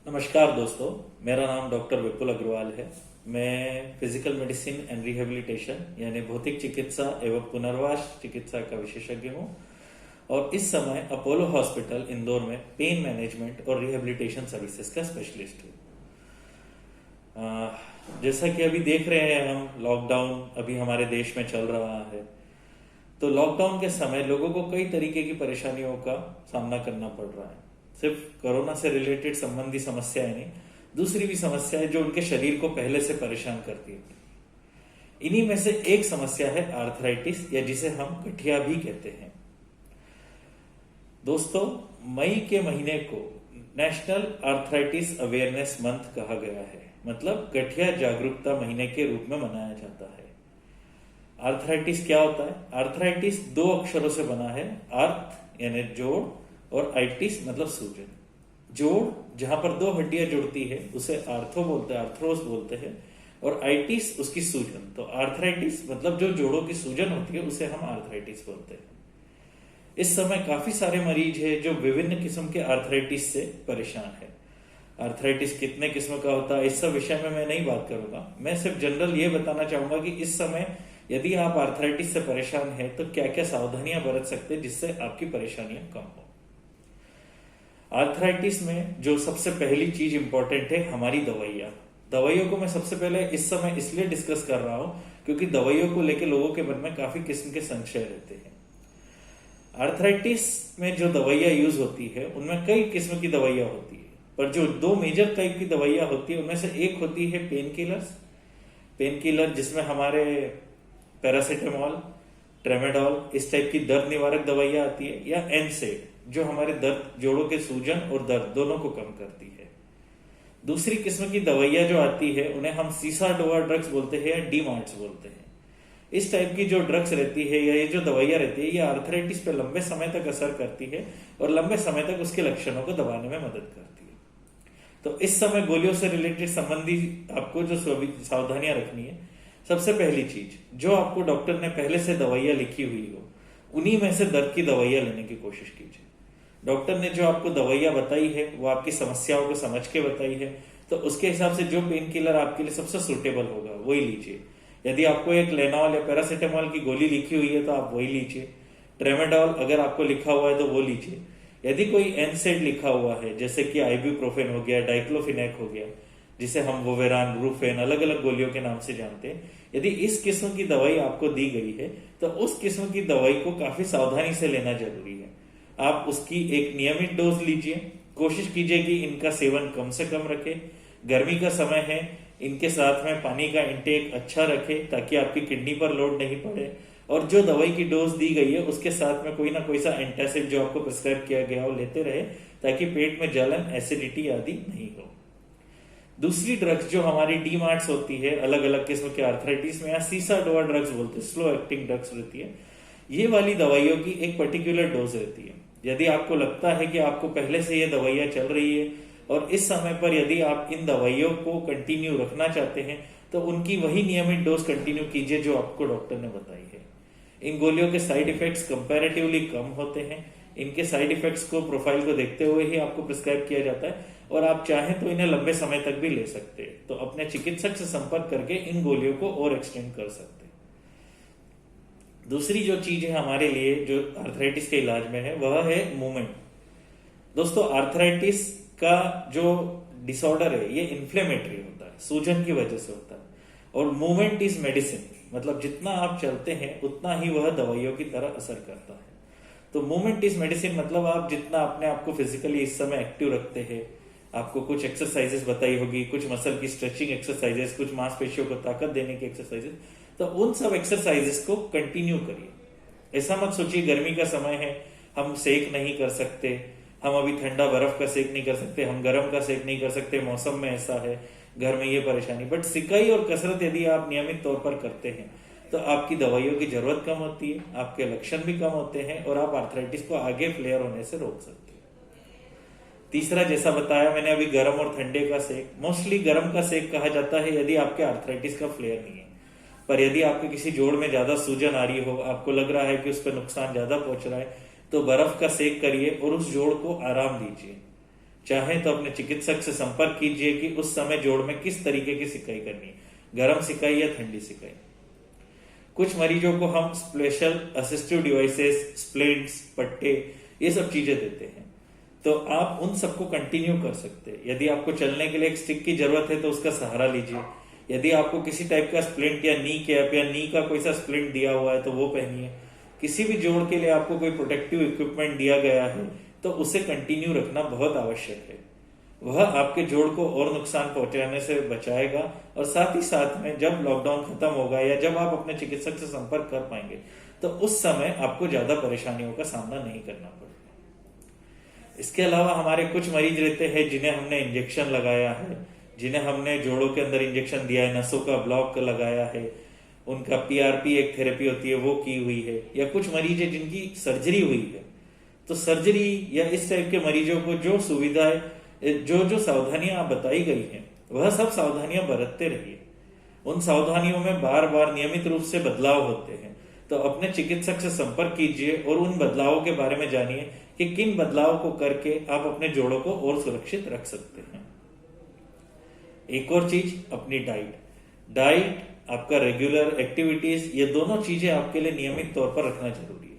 नमस्कार दोस्तों, मेरा नाम डॉक्टर विपुल अग्रवाल है। मैं फिजिकल मेडिसिन एंड रिहेबिलिटेशन यानी भौतिक चिकित्सा एवं पुनर्वास चिकित्सा का विशेषज्ञ हूँ और इस समय अपोलो हॉस्पिटल इंदौर में पेन मैनेजमेंट और रिहेबिलिटेशन सर्विसेज का स्पेशलिस्ट हूँ। जैसा कि अभी देख रहे हैं हम, लॉकडाउन अभी हमारे देश में चल रहा है। तो लॉकडाउन के समय लोगों को कई तरीके की परेशानियों का सामना करना पड़ रहा है। सिर्फ कोरोना से रिलेटेड संबंधी समस्याएं नहीं, दूसरी भी समस्याएं जो उनके शरीर को पहले से परेशान करती है। इन्हीं में से एक समस्या है आर्थराइटिस, या जिसे हम गठिया भी कहते हैं। दोस्तों, मई के महीने को नेशनल आर्थराइटिस अवेयरनेस मंथ कहा गया है, मतलब गठिया जागरूकता महीने के रूप में मनाया जाता है। आर्थराइटिस क्या होता है? आर्थराइटिस दो अक्षरों से बना है, आर्थ यानी जोड़ और आइटिस मतलब सूजन। जोड़ जहां पर दो हड्डियां जुड़ती है उसे आर्थो बोलते हैं, आर्थ्रोस बोलते हैं, और आइटिस उसकी सूजन। तो आर्थराइटिस मतलब जो जोड़ों की सूजन होती है उसे हम आर्थराइटिस बोलते हैं। इस समय काफी सारे मरीज हैं जो विभिन्न किस्म के आर्थराइटिस से परेशान है। आर्थराइटिस कितने किस्म का होता है इस सब विषय में मैं नहीं बात करूंगा। मैं सिर्फ जनरल ये बताना चाहूंगा कि इस समय यदि आप आर्थराइटिस से परेशान हैं तो क्या क्या सावधानियां बरत सकते हैं जिससे आपकी परेशानियां कम हो। आर्थराइटिस में जो सबसे पहली चीज इंपॉर्टेंट है, हमारी दवाइयां। दवाइयों को मैं सबसे पहले इस समय इसलिए डिस्कस कर रहा हूं क्योंकि दवाइयों को लेकर लोगों के मन में काफी किस्म के संशय रहते हैं। आर्थराइटिस में जो दवाइयां यूज होती है उनमें कई किस्म की दवाइयां होती है, पर जो दो मेजर टाइप की दवाइयां होती है उनमें से एक होती है पेन किलर, जिसमें हमारे पैरासिटामोल, ट्रेमेडोल इस टाइप की दर्द निवारक दवाइयां आती है, या एनसेड जो हमारे दर्द, जोड़ों के सूजन और दर्द दोनों को कम करती है। दूसरी किस्म की दवाइयां जो आती है उन्हें हम सीसा डोआ ड्रग्स बोलते हैं या डीमार्ट्स बोलते हैं। इस टाइप की जो ड्रग्स रहती है या ये जो दवाइयां रहती है, ये आर्थराइटिस पे लंबे समय तक असर करती है और लंबे समय तक उसके लक्षणों को दबाने में मदद करती है। तो इस समय गोलियों से रिलेटेड संबंधी आपको जो सावधानियां रखनी है, सबसे पहली चीज, जो आपको डॉक्टर ने पहले से दवाइयां लिखी हुई हो उन्हीं में से दर्द की दवाइयां लेने की कोशिश कीजिए। डॉक्टर ने जो आपको दवाइयां बताई है वो आपकी समस्याओं को समझ के बताई है, तो उसके हिसाब से जो पेन किलर आपके लिए सबसे सुटेबल होगा वही लीजिए। यदि आपको एक लेनॉल या पैरासिटामोल की गोली लिखी हुई है तो आप वही लीजिए। ट्रेमेडोल अगर आपको लिखा हुआ है तो वो लीजिए। यदि कोई एनसेड लिखा हुआ है, जैसे कि आइबुप्रोफेन हो गया, डाइक्लोफिनेक हो गया, जिसे हम वोवेरान, ब्रूफेन अलग अलग गोलियों के नाम से जानते हैं, यदि इस किस्म की दवाई आपको दी गई है तो उस किस्म की दवाई को काफी सावधानी से लेना जरूरी है। आप उसकी एक नियमित डोज लीजिए। कोशिश कीजिए कि इनका सेवन कम से कम रखें। गर्मी का समय है, इनके साथ में पानी का इंटेक अच्छा रखें ताकि आपकी किडनी पर लोड नहीं पड़े, और जो दवाई की डोज दी गई है उसके साथ में कोई ना कोई सा एंटासिड जो आपको प्रिस्क्राइब किया गया हो लेते रहे ताकि पेट में जलन, एसिडिटी आदि नहीं हो। दूसरी ड्रग्स जो हमारी डीमार्ट्स होती है अलग अलग किस्म के आर्थराइटिस में, या सीसा डोआ ड्रग्स बोलते हैं, स्लो एक्टिंग ड्रग्स रहती है। ये वाली दवाइयों की एक पर्टिकुलर डोज रहती है। यदि आपको लगता है कि आपको पहले से ये दवाइयां चल रही है और इस समय पर यदि आप इन दवाइयों को कंटिन्यू रखना चाहते हैं तो उनकी वही नियमित डोज कंटिन्यू कीजिए जो आपको डॉक्टर ने बताई है। इन गोलियों के साइड इफेक्ट्स कंपैरेटिवली कम होते हैं। इनके साइड इफेक्ट्स को, प्रोफाइल को देखते हुए ही आपको प्रिस्क्राइब किया जाता है, और आप चाहें तो इन्हें लंबे समय तक भी ले सकते हैं। तो अपने चिकित्सक से संपर्क करके इन गोलियों को और एक्सटेंड कर सकते हैं। दूसरी जो चीज है हमारे लिए जो आर्थराइटिस के इलाज में है वह है मूवमेंट। दोस्तों, आर्थराइटिस का जो डिसऑर्डर है ये इन्फ्लेमेटरी होता है, सूजन की वजह से होता है, और मूवमेंट इज मेडिसिन, मतलब जितना आप चलते हैं उतना ही वह दवाइयों की तरह असर करता है। तो मूवमेंट इज मेडिसिन मतलब आप जितना अपने आप को फिजिकली इस समय एक्टिव रखते हैं, आपको कुछ एक्सरसाइजेस बताई होगी, कुछ मसल की स्ट्रेचिंग एक्सरसाइजेस, कुछ मांसपेशियों को ताकत देने की एक्सरसाइजेस, तो उन सब एक्सरसाइजेस को कंटिन्यू करिए। ऐसा मत सोचिए गर्मी का समय है, हम सेक नहीं कर सकते, हम अभी ठंडा बर्फ का सेक नहीं कर सकते, हम गर्म का सेक नहीं कर सकते, मौसम में ऐसा है, घर में ये परेशानी। बट सिकाई और कसरत यदि आप नियमित तौर पर करते हैं तो आपकी दवाइयों की जरूरत कम होती है, आपके लक्षण भी कम होते हैं और आप आर्थराइटिस को आगे फ्लेयर होने से रोक सकते हैं। तीसरा, जैसा बताया मैंने अभी, गर्म और ठंडे का सेक। मोस्टली गर्म का सेक कहा जाता है यदि आपके आर्थराइटिस का फ्लेयर नहीं है, पर यदि आपके किसी जोड़ में ज्यादा सूजन आ रही हो, आपको लग रहा है कि उस पर नुकसान ज्यादा पहुंच रहा है, तो बर्फ का सेक करिए और उस जोड़ को आराम दीजिए। चाहे तो अपने चिकित्सक से संपर्क कीजिए कि उस समय जोड़ में किस तरीके की सिकाई करनी है, गर्म सिकाई या ठंडी सिकाई। कुछ मरीजों को हम स्पेशल असिस्टिव डिवाइसेस, स्प्लिंट्स, पट्टे, ये सब चीजें देते हैं, तो आप उन सबको कंटिन्यू कर सकते हैं। यदि आपको चलने के लिए एक स्टिक की जरूरत है तो उसका सहारा लीजिए। यदि आपको किसी टाइप का स्प्लिंट या नी कैप या नी का कोई सा स्प्लिंट दिया हुआ है तो वो पहनिए। किसी भी जोड़ के लिए आपको कोई प्रोटेक्टिव इक्विपमेंट दिया गया है तो उसे कंटिन्यू रखना बहुत आवश्यक है। वह आपके जोड़ को और नुकसान पहुंचाने से बचाएगा, और साथ ही साथ में जब लॉकडाउन खत्म होगा या जब आप अपने चिकित्सक से संपर्क कर पाएंगे तो उस समय आपको ज्यादा परेशानियों का सामना नहीं करना पड़ेगा। इसके अलावा हमारे कुछ मरीज रहते हैं जिन्हें हमने इंजेक्शन लगाया है, जिन्हें हमने जोड़ों के अंदर इंजेक्शन दिया है, नसों का ब्लॉक लगाया है, उनका पीआरपी एक थेरेपी होती है वो की हुई है, या कुछ मरीज है जिनकी सर्जरी हुई है। तो सर्जरी या इस टाइप के मरीजों को जो सुविधाएं, जो सावधानियां आप बताई गई हैं, वह सब सावधानियां बरतते रहिए। उन सावधानियों में बार बार नियमित रूप से बदलाव होते हैं, तो अपने चिकित्सक से संपर्क कीजिए और उन बदलावों के बारे में जानिए कि किन बदलावों को करके आप अपने जोड़ों को और सुरक्षित रख सकते हैं। एक और चीज, अपनी डाइट, आपका रेगुलर एक्टिविटीज, ये दोनों चीजें आपके लिए नियमित तौर पर रखना जरूरी है।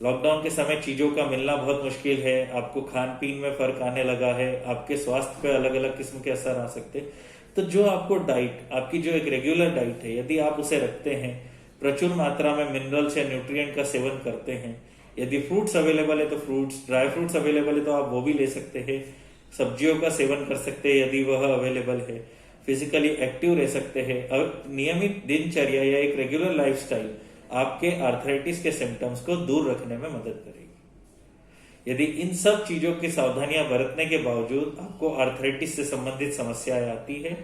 लॉकडाउन के समय चीजों का मिलना बहुत मुश्किल है, आपको खान पीन में फर्क आने लगा है, आपके स्वास्थ्य पे अलग अलग किस्म के असर आ सकते हैं। तो जो आपको डाइट, आपकी जो एक रेगुलर डाइट है, यदि आप उसे रखते हैं, प्रचुर मात्रा में मिनरल्स या न्यूट्रिएंट का सेवन करते हैं, यदि फ्रूट्स अवेलेबल है तो फ्रूट्स, ड्राई फ्रूट्स अवेलेबल है तो आप वो भी ले सकते हैं, सब्जियों का सेवन कर सकते हैं यदि वह अवेलेबल है, फिजिकली एक्टिव रह सकते हैं, और नियमित दिनचर्या या एक रेगुलर लाइफस्टाइल आपके आर्थराइटिस के सिम्टम्स को दूर रखने में मदद करेगी। यदि इन सब चीजों की सावधानियां बरतने के बावजूद आपको आर्थराइटिस से संबंधित समस्याएं आती है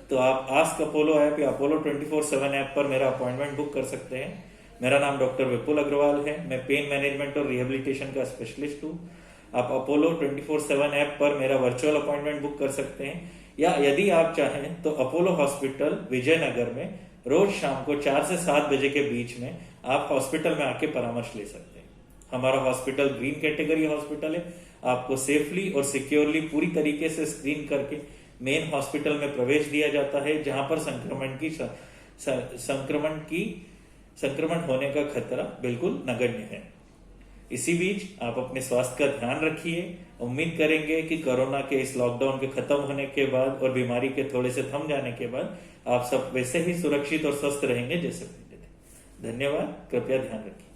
तो आप आस्क अपोलो ऐप या अपोलो 24/7 ऐप पर मेरा अपॉइंटमेंट बुक कर सकते हैं। मेरा नाम डॉक्टर विपुल अग्रवाल है, मैं पेन मैनेजमेंट और रिहेबिलिटेशन का स्पेशलिस्ट हूँ। आप अपोलो 24/7 ऐप पर मेरा वर्चुअल अपॉइंटमेंट बुक कर सकते हैं, या यदि आप चाहें तो अपोलो हॉस्पिटल विजयनगर में रोज शाम को 4 से 7 बजे के बीच में आप हॉस्पिटल में आके परामर्श ले सकते हैं। हमारा हॉस्पिटल ग्रीन कैटेगरी हॉस्पिटल है। आपको सेफली और सिक्योरली पूरी तरीके से स्क्रीन करके मेन हॉस्पिटल में प्रवेश दिया जाता है, जहां पर संक्रमण होने का खतरा बिल्कुल नगण्य है। इसी बीच आप अपने स्वास्थ्य का ध्यान रखिए। उम्मीद करेंगे कि कोरोना के इस लॉकडाउन के खत्म होने के बाद और बीमारी के थोड़े से थम जाने के बाद आप सब वैसे ही सुरक्षित और स्वस्थ रहेंगे जैसे पहले थे। धन्यवाद, कृपया ध्यान रखिए।